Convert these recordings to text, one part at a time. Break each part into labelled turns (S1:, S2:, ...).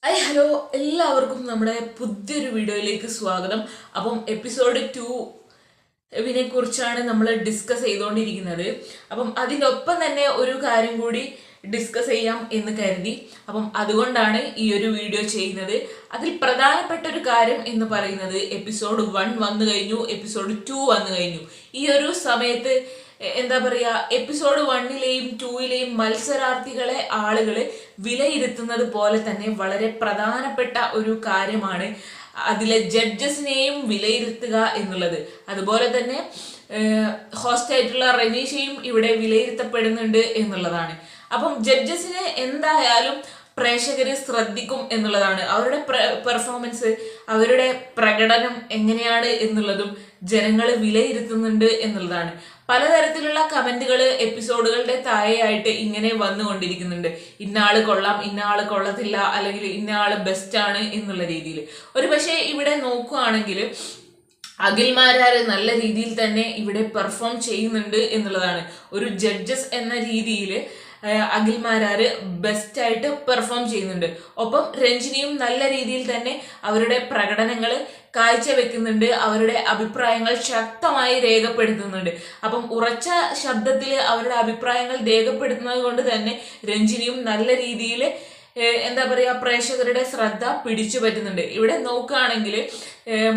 S1: Hello, എല്ലാവർക്കും നമ്മുടെ പുതിയൊരു വീഡിയോയിലേക്ക് സ്വാഗതം. അപ്പം എപ്പിസോഡ് 2 കുറിച്ചാണ് നമ്മൾ ഡിസ്കസ് ചെയ്തുകൊണ്ടിരിക്കുന്നത്. അപ്പം അതിനൊപ്പം തന്നെ ഒരു കാര്യം കൂടി ഡിസ്കസ് ചെയ്യാം എന്ന് കരുതി. അപ്പം അതുകൊണ്ടാണ് ഈ ഒരു വീഡിയോ ചെയ്യുന്നത്. അതിൽ പ്രധാനപ്പെട്ട ഒരു കാര്യം എന്ന് പറയുന്നത് എപ്പിസോഡ് 1 വന്നു കഴിഞ്ഞു, എപ്പിസോഡ് 2 വന്നു കഴിഞ്ഞു. ഈ ഒരു സമയത്ത് എന്താ പറയുക, എപ്പിസോഡ് 1ലെയും 2ലെയും മത്സരാർത്ഥികളെ ആളുകൾ വിലയിരുത്തുന്നത് പോലെ തന്നെ വളരെ പ്രധാനപ്പെട്ട ഒരു കാര്യമാണ് അതിലെ ജഡ്ജസിനെയും വിലയിരുത്തുക എന്നുള്ളത്. അതുപോലെ തന്നെ ഹോസ്റ്റായിട്ടുള്ള റനീഷയും ഇവിടെ വിലയിരുത്തപ്പെടുന്നുണ്ട് എന്നുള്ളതാണ്. അപ്പം ജഡ്ജസിനെ എന്തായാലും പ്രേക്ഷകർ ശ്രദ്ധിക്കും എന്നുള്ളതാണ്. അവരുടെ പെർഫോമൻസ്, അവരുടെ പ്രകടനം എങ്ങനെയാണ് എന്നുള്ളതും ജനങ്ങൾ വിലയിരുത്തുന്നുണ്ട് എന്നുള്ളതാണ്. പലതരത്തിലുള്ള കമന്റുകൾ എപ്പിസോഡുകളുടെ താഴെയായിട്ട് ഇങ്ങനെ വന്നുകൊണ്ടിരിക്കുന്നുണ്ട്. ഇന്ന ആള് കൊള്ളാം, ഇന്ന ആള് കൊള്ളത്തില്ല, അല്ലെങ്കിൽ ഇന്ന ആള് ബെസ്റ്റ് ആണ് എന്നുള്ള രീതിയിൽ. ഒരു പക്ഷേ ഇവിടെ നോക്കുകയാണെങ്കിൽ അഖിൽമാരാർ നല്ല രീതിയിൽ തന്നെ ഇവിടെ പെർഫോം ചെയ്യുന്നുണ്ട് എന്നുള്ളതാണ്. ഒരു ജഡ്ജസ് എന്ന രീതിയിൽ അഖിൽമാരാര് ബെസ്റ്റ് ആയിട്ട് പെർഫോം ചെയ്യുന്നുണ്ട്. ഒപ്പം രഞ്ജിനിയും നല്ല രീതിയിൽ തന്നെ അവരുടെ പ്രകടനങ്ങൾ കാഴ്ചവെക്കുന്നുണ്ട്, അവരുടെ അഭിപ്രായങ്ങൾ ശക്തമായി രേഖപ്പെടുത്തുന്നുണ്ട്. അപ്പം ഉറച്ച ശബ്ദത്തിൽ അവരുടെ അഭിപ്രായങ്ങൾ രേഖപ്പെടുത്തുന്നത് കൊണ്ട് തന്നെ രഞ്ജിനിയും നല്ല രീതിയിൽ എന്താ പറയുക, പ്രേക്ഷകരുടെ ശ്രദ്ധ പിടിച്ചു പറ്റുന്നുണ്ട്. ഇവിടെ നോക്കുകയാണെങ്കിൽ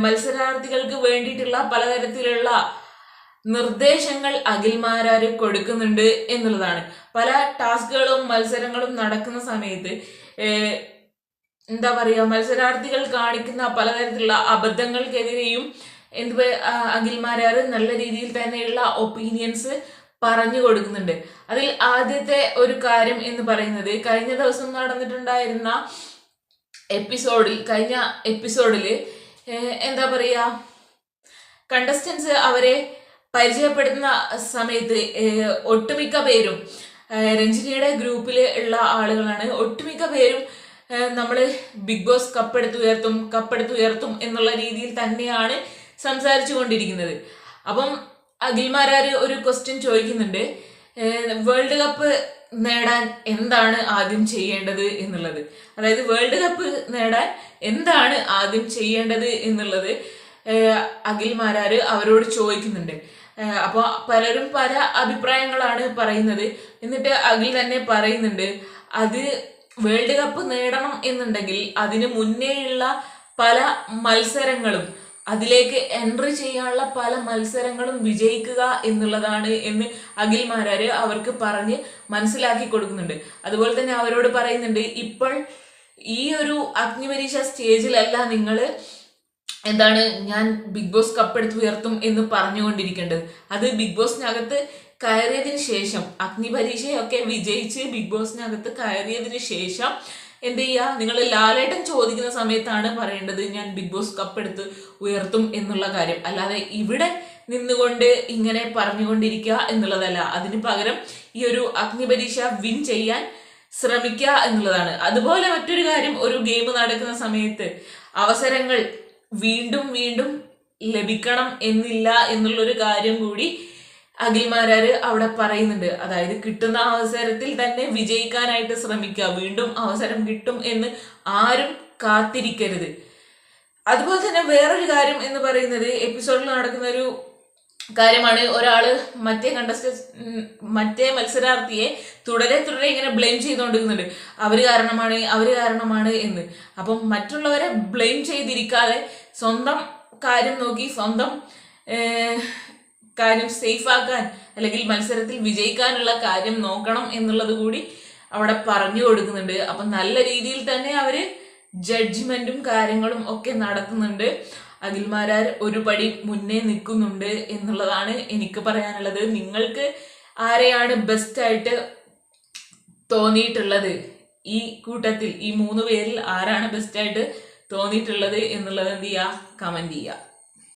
S1: മത്സരാർത്ഥികൾക്ക് വേണ്ടിയിട്ടുള്ള പലതരത്തിലുള്ള നിർദ്ദേശങ്ങൾ അഖിൽമാരാര് കൊടുക്കുന്നുണ്ട് എന്നുള്ളതാണ്. പല ടാസ്കുകളും മത്സരങ്ങളും നടക്കുന്ന സമയത്ത് എന്താ പറയുക, മത്സരാർത്ഥികൾ കാണിക്കുന്ന പലതരത്തിലുള്ള അബദ്ധങ്ങൾക്കെതിരെയും അഖിൽമാരാര് നല്ല രീതിയിൽ തന്നെയുള്ള ഒപ്പീനിയൻസ് പറഞ്ഞു കൊടുക്കുന്നുണ്ട്. അതിൽ ആദ്യത്തെ ഒരു കാര്യം എന്ന് പറയുന്നത്, കഴിഞ്ഞ ദിവസം നടന്നിട്ടുണ്ടായിരുന്ന കഴിഞ്ഞ എപ്പിസോഡിൽ എന്താ പറയുക, കണ്ടസ്റ്റൻസ് അവരെ പരിചയപ്പെടുത്തുന്ന സമയത്ത് ഒട്ടുമിക്ക പേരും രഞ്ജിനിയുടെ ഗ്രൂപ്പിൽ ഉള്ള ആളുകളാണ്. ഒട്ടുമിക്ക പേരും നമ്മൾ ബിഗ് ബോസ് കപ്പെടുത്തുയർത്തും എന്നുള്ള രീതിയിൽ തന്നെയാണ് സംസാരിച്ചു കൊണ്ടിരിക്കുന്നത്. അപ്പം അഖിൽമാരാര് ഒരു ക്വസ്റ്റ്യൻ ചോദിക്കുന്നുണ്ട്, വേൾഡ് കപ്പ് നേടാൻ എന്താണ് ആദ്യം ചെയ്യേണ്ടത് എന്നുള്ളത്. അതായത് വേൾഡ് കപ്പ് നേടാൻ എന്താണ് ആദ്യം ചെയ്യേണ്ടത് എന്നുള്ളത് അഖിൽമാരാര് അവരോട് ചോദിക്കുന്നുണ്ട്. അപ്പോൾ പലരും പല അഭിപ്രായങ്ങളാണ് പറയുന്നത്. എന്നിട്ട് അഖിൽ തന്നെ പറയുന്നുണ്ട്, അത് വേൾഡ് കപ്പ് നേടണം എന്നുണ്ടെങ്കിൽ അതിന് മുന്നേയുള്ള പല മത്സരങ്ങളും, അതിലേക്ക് എൻട്രി ചെയ്യാനുള്ള പല മത്സരങ്ങളും വിജയിക്കുക എന്നുള്ളതാണ് എന്ന് അഖിൽമാരാര് അവർക്ക് പറഞ്ഞ് മനസ്സിലാക്കി കൊടുക്കുന്നുണ്ട്. അതുപോലെ തന്നെ അവരോട് പറയുന്നുണ്ട്, ഇപ്പോൾ ഈ ഒരു അഗ്നിപരീക്ഷ സ്റ്റേജിലല്ല നിങ്ങൾ ഞാൻ ബിഗ് ബോസ് കപ്പെടുത്തുയർത്തും എന്ന് പറഞ്ഞുകൊണ്ടിരിക്കേണ്ടത്. അത് ബിഗ് ബോസിനകത്ത് കയറിയതിന് ശേഷം, അഗ്നിപരീക്ഷയൊക്കെ വിജയിച്ച് ബിഗ് ബോസിനകത്ത് കയറിയതിന് ശേഷം എന്ത് ചെയ്യുക, നിങ്ങൾ ലാലേട്ടൻ ചോദിക്കുന്ന സമയത്താണ് പറയേണ്ടത് ഞാൻ ബിഗ് ബോസ് കപ്പെടുത്ത് ഉയർത്തും എന്നുള്ള കാര്യം. അല്ലാതെ ഇവിടെ നിന്നുകൊണ്ട് ഇങ്ങനെ പറഞ്ഞുകൊണ്ടിരിക്കുക എന്നുള്ളതല്ല. അതിന് പകരം ഈ ഒരു അഗ്നിപരീക്ഷ വിൻ ചെയ്യാൻ ശ്രമിക്കുക എന്നുള്ളതാണ്. അതുപോലെ മറ്റൊരു കാര്യം, ഒരു ഗെയിം നടക്കുന്ന സമയത്ത് അവസരങ്ങൾ വീണ്ടും വീണ്ടും ലഭിക്കണം എന്നില്ല എന്നുള്ളൊരു കാര്യം കൂടി അഖിൽമാരാര് അവിടെ പറയുന്നുണ്ട്. അതായത് കിട്ടുന്ന അവസരത്തിൽ തന്നെ വിജയിക്കാനായിട്ട് ശ്രമിക്കുക, വീണ്ടും അവസരം കിട്ടും എന്ന് ആരും കാത്തിരിക്കരുത്. അതുപോലെ തന്നെ വേറൊരു കാര്യം എന്ന് പറയുന്നത്, എപ്പിസോഡിൽ നടക്കുന്ന ഒരു കാര്യമാണ്, ഒരാള് മറ്റേ മത്സരാർത്ഥിയെ തുടരെ ഇങ്ങനെ ബ്ലെയിം ചെയ്തുകൊണ്ടിരിക്കുന്നുണ്ട്, അവര് കാരണമാണ് എന്ന്. അപ്പം മറ്റുള്ളവരെ ബ്ലെയിം ചെയ്തിരിക്കാതെ സ്വന്തം കാര്യം നോക്കി സ്വന്തം കാര്യം സേഫ് ആക്കാൻ, അല്ലെങ്കിൽ മത്സരത്തിൽ വിജയിക്കാനുള്ള കാര്യം നോക്കണം എന്നുള്ളത് കൂടി അവിടെ പറഞ്ഞു കൊടുക്കുന്നുണ്ട്. അപ്പം നല്ല രീതിയിൽ തന്നെ അവര് ജഡ്ജ്മെന്റും കാര്യങ്ങളും ഒക്കെ നടത്തുന്നുണ്ട്. അഖിൽമാരാർ ഒരു പടി മുന്നേ നിൽക്കുന്നുണ്ട് എന്നുള്ളതാണ് എനിക്ക് പറയാനുള്ളത്. നിങ്ങൾക്ക് ആരെയാണ് ബെസ്റ്റ് ആയിട്ട് തോന്നിയിട്ടുള്ളത്? ഈ കൂട്ടത്തിൽ ഈ 3 പേരിൽ ആരാണ് ബെസ്റ്റ് ആയിട്ട് തോന്നിയിട്ടുള്ളത് എന്നുള്ളത് എന്ത് ചെയ്യുക, കമന്റ് ചെയ്യുക.